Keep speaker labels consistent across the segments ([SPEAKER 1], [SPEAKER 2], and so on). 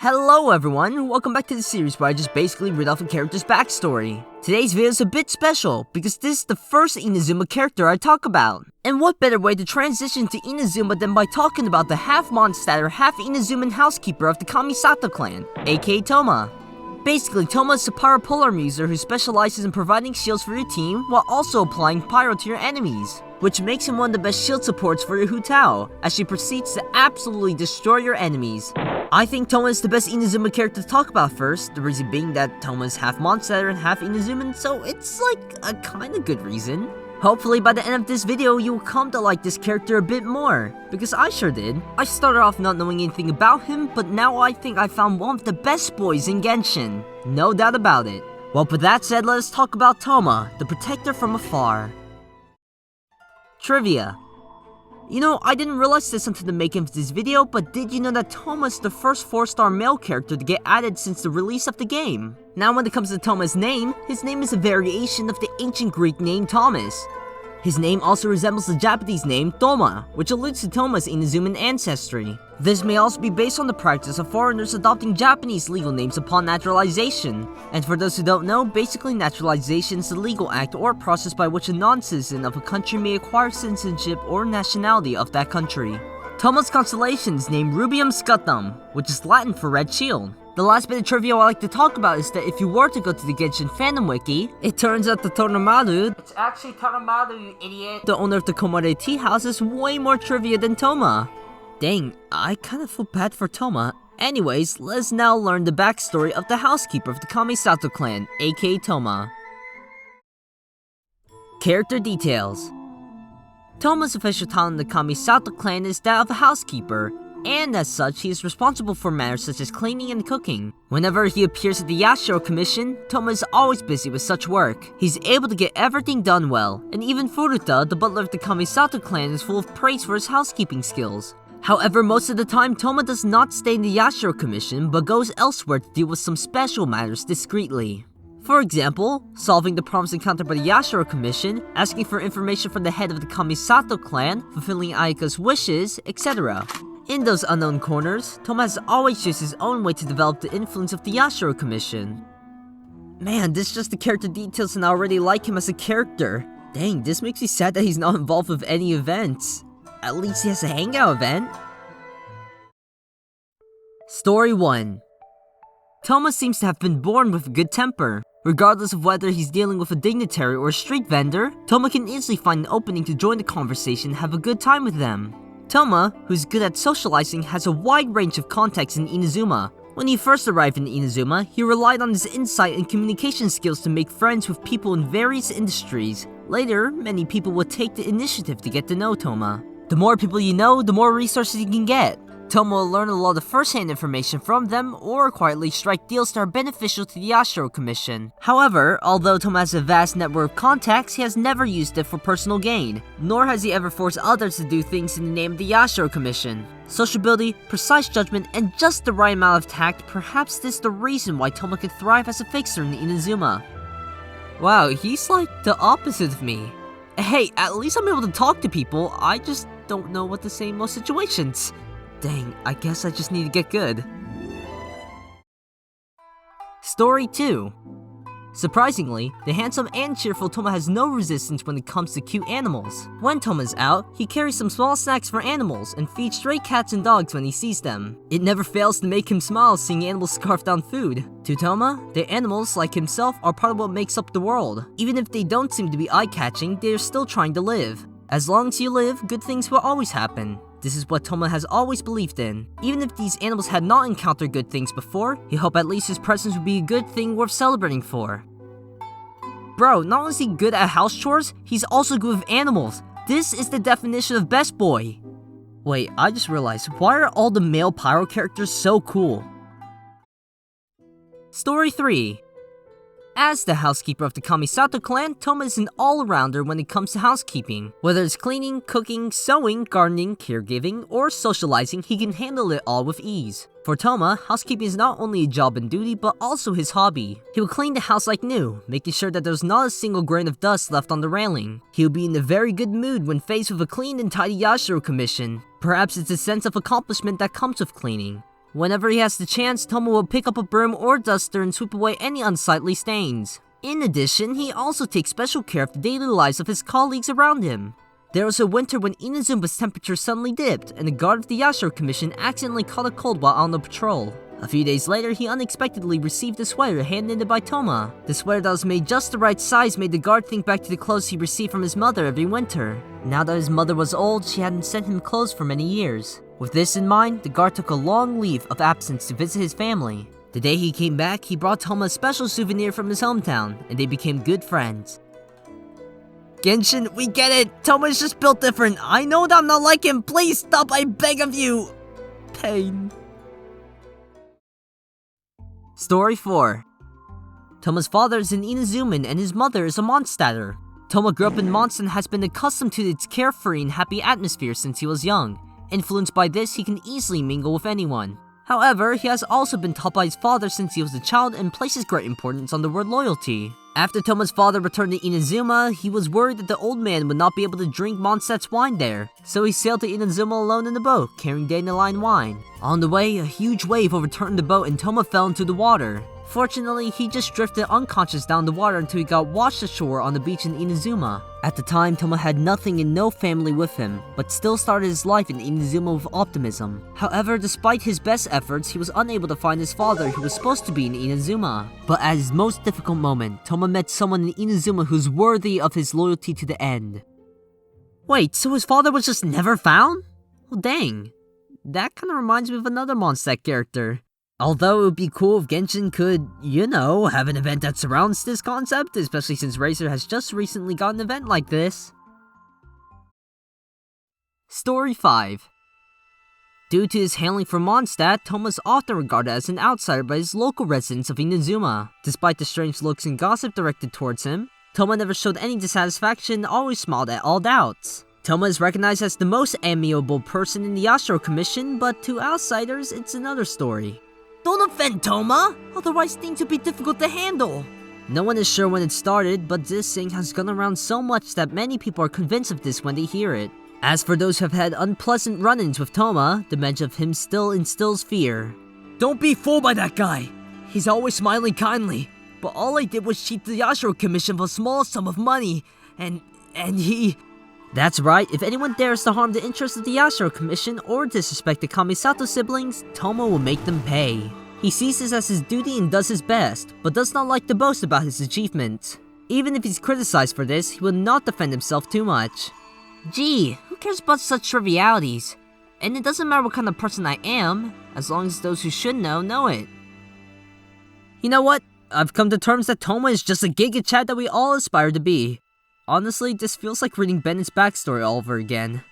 [SPEAKER 1] Hello everyone, welcome back to the series where I just basically read off a character's backstory. Today's video is a bit special, because this is the first Inazuma character I talk about. And what better way to transition to Inazuma than by talking about the half Mondstadt, half Inazuman housekeeper of the Kamisato clan, aka Thoma. Basically, Thoma is a pyropolar user who specializes in providing shields for your team while also applying pyro to your enemies, which makes him one of the best shield supports for your Hu Tao, as she proceeds to absolutely destroy your enemies. I think Thoma is the best Inazuma character to talk about first, the reason being that Thoma is half Mondstadt and half Inazuman, so it's like a kinda good reason. Hopefully by the end of this video you will come to like this character a bit more, because I sure did. I started off not knowing anything about him, but now I think I found one of the best boys in Genshin. No doubt about it. Well, with that said, let us talk about Thoma, the protector from afar. Trivia. You know, I didn't realize this until the making of this video, but did you know that Thoma is the first 4-star male character to get added since the release of the game? Now when it comes to Thoma's name, his name is a variation of the ancient Greek name Thomas. His name also resembles the Japanese name Thoma, which alludes to Thoma's Inazuman ancestry. This may also be based on the practice of foreigners adopting Japanese legal names upon naturalization. And for those who don't know, basically naturalization is the legal act or process by which a non-citizen of a country may acquire citizenship or nationality of that country. Thoma's constellation is named Rubium Scutum, which is Latin for red shield. The last bit of trivia I like to talk about is that if you were to go to the Genshin fandom wiki, it turns out the Tornamaru, it's actually Tornamaru, you idiot, the owner of the Komore tea house, is way more trivia than Thoma. Dang, I kinda feel bad for Thoma. Anyways, let's now learn the backstory of the housekeeper of the Kamisato clan, aka Thoma. Character details. Thoma's official title in the Kamisato clan is that of a housekeeper, and as such, he is responsible for matters such as cleaning and cooking. Whenever he appears at the Yashiro Commission, Thoma is always busy with such work. He's able to get everything done well, and even Furuta, the butler of the Kamisato clan, is full of praise for his housekeeping skills. However, most of the time, Thoma does not stay in the Yashiro Commission, but goes elsewhere to deal with some special matters discreetly. For example, solving the problems encountered by the Yashiro Commission, asking for information from the head of the Kamisato clan, fulfilling Ayaka's wishes, etc. In those unknown corners, Thoma has always used his own way to develop the influence of the Yashiro Commission. Man, this is just the character details and I already like him as a character. Dang, this makes me sad that he's not involved with any events. At least he has a hangout event. Story 1. Thoma seems to have been born with a good temper. Regardless of whether he's dealing with a dignitary or a street vendor, Thoma can easily find an opening to join the conversation and have a good time with them. Thoma, who's good at socializing, has a wide range of contacts in Inazuma. When he first arrived in Inazuma, he relied on his insight and communication skills to make friends with people in various industries. Later, many people would take the initiative to get to know Thoma. The more people you know, the more resources you can get. Thoma will learn a lot of first-hand information from them, or quietly strike deals that are beneficial to the Yashiro Commission. However, although Thoma has a vast network of contacts, he has never used it for personal gain, nor has he ever forced others to do things in the name of the Yashiro Commission. Sociability, precise judgment, and just the right amount of tact, perhaps this is the reason why Thoma could thrive as a fixer in Inazuma. Wow, he's like the opposite of me. Hey, at least I'm able to talk to people, I just don't know what to say in most situations. Dang, I guess I just need to get good. Story 2. Surprisingly, the handsome and cheerful Thoma has no resistance when it comes to cute animals. When Thoma's out, he carries some small snacks for animals and feeds stray cats and dogs when he sees them. It never fails to make him smile seeing animals scarf down food. To Thoma, the animals, like himself, are part of what makes up the world. Even if they don't seem to be eye-catching, they are still trying to live. As long as you live, good things will always happen. This is what Thoma has always believed in. Even if these animals had not encountered good things before, he hoped at least his presence would be a good thing worth celebrating for. Bro, not only is he good at house chores, he's also good with animals. This is the definition of best boy. Wait, I just realized, why are all the male pyro characters so cool? Story 3. As the housekeeper of the Kamisato clan, Thoma is an all-arounder when it comes to housekeeping. Whether it's cleaning, cooking, sewing, gardening, caregiving, or socializing, he can handle it all with ease. For Thoma, housekeeping is not only a job and duty, but also his hobby. He will clean the house like new, making sure that there's not a single grain of dust left on the railing. He'll be in a very good mood when faced with a clean and tidy Yashiro Commission. Perhaps it's a sense of accomplishment that comes with cleaning. Whenever he has the chance, Thoma will pick up a broom or duster and sweep away any unsightly stains. In addition, he also takes special care of the daily lives of his colleagues around him. There was a winter when Inazuma's temperature suddenly dipped, and a guard of the Yashiro Commission accidentally caught a cold while on the patrol. A few days later, he unexpectedly received a sweater handed by Thoma. The sweater that was made just the right size made the guard think back to the clothes he received from his mother every winter. Now that his mother was old, she hadn't sent him clothes for many years. With this in mind, the guard took a long leave of absence to visit his family. The day he came back, he brought Thoma a special souvenir from his hometown, and they became good friends. Genshin, we get it! Thoma's just built different! I know that I'm not like him! Please stop, I beg of you! Pain. Story 4. Thoma's father is an Inazuman and his mother is a Mondstadter. Thoma grew up in Mondstadt and has been accustomed to its carefree and happy atmosphere since he was young. Influenced by this, he can easily mingle with anyone. However, he has also been taught by his father since he was a child and places great importance on the word loyalty. After Thoma's father returned to Inazuma, he was worried that the old man would not be able to drink Mondstadt's wine there, so he sailed to Inazuma alone in the boat, carrying dandelion wine. On the way, a huge wave overturned the boat and Thoma fell into the water. Fortunately, he just drifted unconscious down the water until he got washed ashore on the beach in Inazuma. At the time, Thoma had nothing and no family with him, but still started his life in Inazuma with optimism. However, despite his best efforts, he was unable to find his father who was supposed to be in Inazuma. But at his most difficult moment, Thoma met someone in Inazuma who's worthy of his loyalty to the end. Wait, so his father was just never found? Well, dang. That kinda reminds me of another Mondstadt character. Although it would be cool if Genshin could, have an event that surrounds this concept, especially since Razer has just recently got an event like this. Story 5. Due to his hailing from Mondstadt, Thoma is often regarded as an outsider by his local residents of Inazuma. Despite the strange looks and gossip directed towards him, Thoma never showed any dissatisfaction and always smiled at all doubts. Thoma is recognized as the most amiable person in the Yashiro Commission, but to outsiders, it's another story. Don't offend Thoma, otherwise things would be difficult to handle. No one is sure when it started, but this thing has gone around so much that many people are convinced of this when they hear it. As for those who have had unpleasant run-ins with Thoma, the mention of him still instills fear. Don't be fooled by that guy. He's always smiling kindly, but all he did was cheat the Yashiro Commission for a small sum of money, and he... That's right, if anyone dares to harm the interests of the Yashiro Commission or disrespect the Kamisato siblings, Thoma will make them pay. He sees this as his duty and does his best, but does not like to boast about his achievements. Even if he's criticized for this, he will not defend himself too much. Gee, who cares about such trivialities? And it doesn't matter what kind of person I am, as long as those who should know it. You know what? I've come to terms that Thoma is just a Giga Chad that we all aspire to be. Honestly, this feels like reading Bennett's backstory all over again.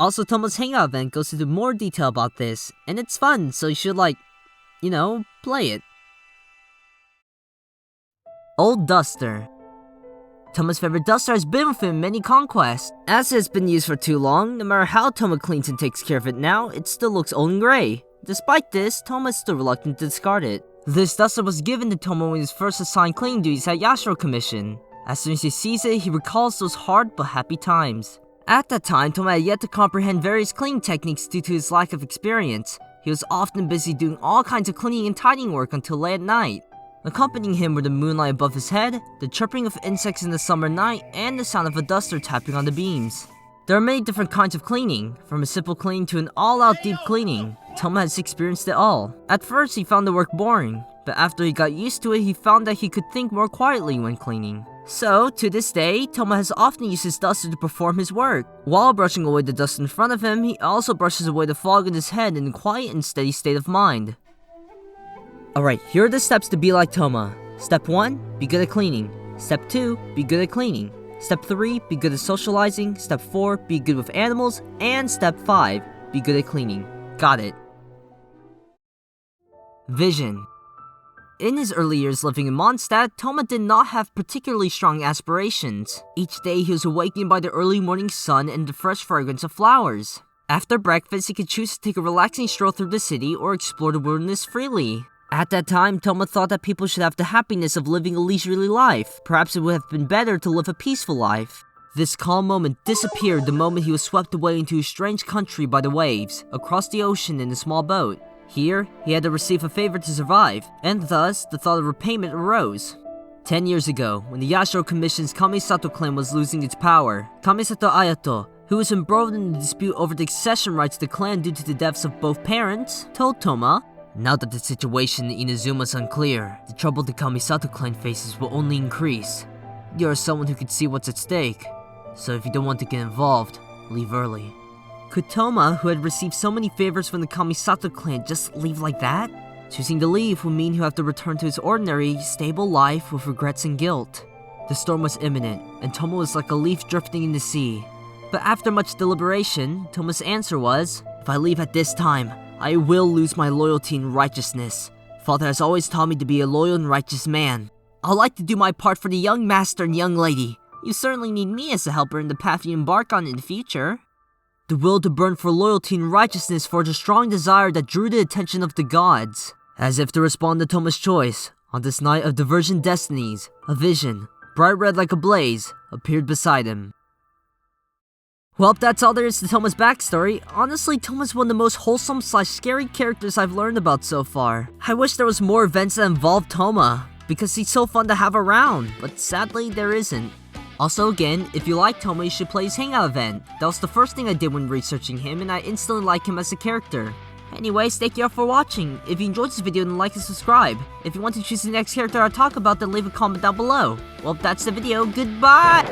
[SPEAKER 1] Also, Thoma's Hangout event goes into more detail about this, and it's fun, so you should play it. Old Duster. Thoma's favorite duster has been with him in many conquests. As it has been used for too long, no matter how Thoma cleans and takes care of it now, it still looks old and gray. Despite this, Thoma is still reluctant to discard it. This duster was given to Thoma when he was first assigned cleaning duties at Yashiro Commission. As soon as he sees it, he recalls those hard but happy times. At that time, Thoma had yet to comprehend various cleaning techniques due to his lack of experience. He was often busy doing all kinds of cleaning and tidying work until late at night. Accompanying him were the moonlight above his head, the chirping of insects in the summer night, and the sound of a duster tapping on the beams. There are many different kinds of cleaning, from a simple cleaning to an all-out deep cleaning. Thoma has experienced it all. At first, he found the work boring, but after he got used to it, he found that he could think more quietly when cleaning. So, to this day, Thoma has often used his duster to perform his work. While brushing away the dust in front of him, he also brushes away the fog in his head in a quiet and steady state of mind. Alright, here are the steps to be like Thoma. Step 1, be good at cleaning. Step 2, be good at cleaning. Step 3, be good at socializing. Step 4, be good with animals. And Step 5, be good at cleaning. Got it. Vision. In his early years living in Mondstadt, Thoma did not have particularly strong aspirations. Each day he was awakened by the early morning sun and the fresh fragrance of flowers. After breakfast, he could choose to take a relaxing stroll through the city or explore the wilderness freely. At that time, Thoma thought that people should have the happiness of living a leisurely life. Perhaps it would have been better to live a peaceful life. This calm moment disappeared the moment he was swept away into a strange country by the waves, across the ocean in a small boat. Here, he had to receive a favor to survive, and thus, the thought of repayment arose. 10 years ago, when the Yashiro Commission's Kamisato clan was losing its power, Kamisato Ayato, who was embroiled in the dispute over the succession rights of the clan due to the deaths of both parents, told Thoma, "Now that the situation in Inazuma is unclear, the trouble the Kamisato clan faces will only increase. You are someone who can see what's at stake, so if you don't want to get involved, leave early." Could Thoma, who had received so many favors from the Kamisato clan, just leave like that? Choosing to leave would mean he'll have to return to his ordinary, stable life with regrets and guilt. The storm was imminent, and Thoma was like a leaf drifting in the sea. But after much deliberation, Thoma's answer was, "If I leave at this time, I will lose my loyalty and righteousness. Father has always taught me to be a loyal and righteous man. I'd like to do my part for the young master and young lady. You certainly need me as a helper in the path you embark on in the future." The will to burn for loyalty and righteousness forged a strong desire that drew the attention of the gods. As if to respond to Thoma's choice, on this night of divergent destinies, a vision, bright red like a blaze, appeared beside him. Well, that's all there is to Thoma's backstory. Honestly, Thoma's one of the most wholesome / scary characters I've learned about so far. I wish there was more events that involved Thoma, because he's so fun to have around, but sadly there isn't. Also again, if you like Thoma, you should play his hangout event. That was the first thing I did when researching him, and I instantly like him as a character. Anyways, thank you all for watching. If you enjoyed this video, then like and subscribe. If you want to choose the next character I talk about, then leave a comment down below. Well, that's the video. Goodbye!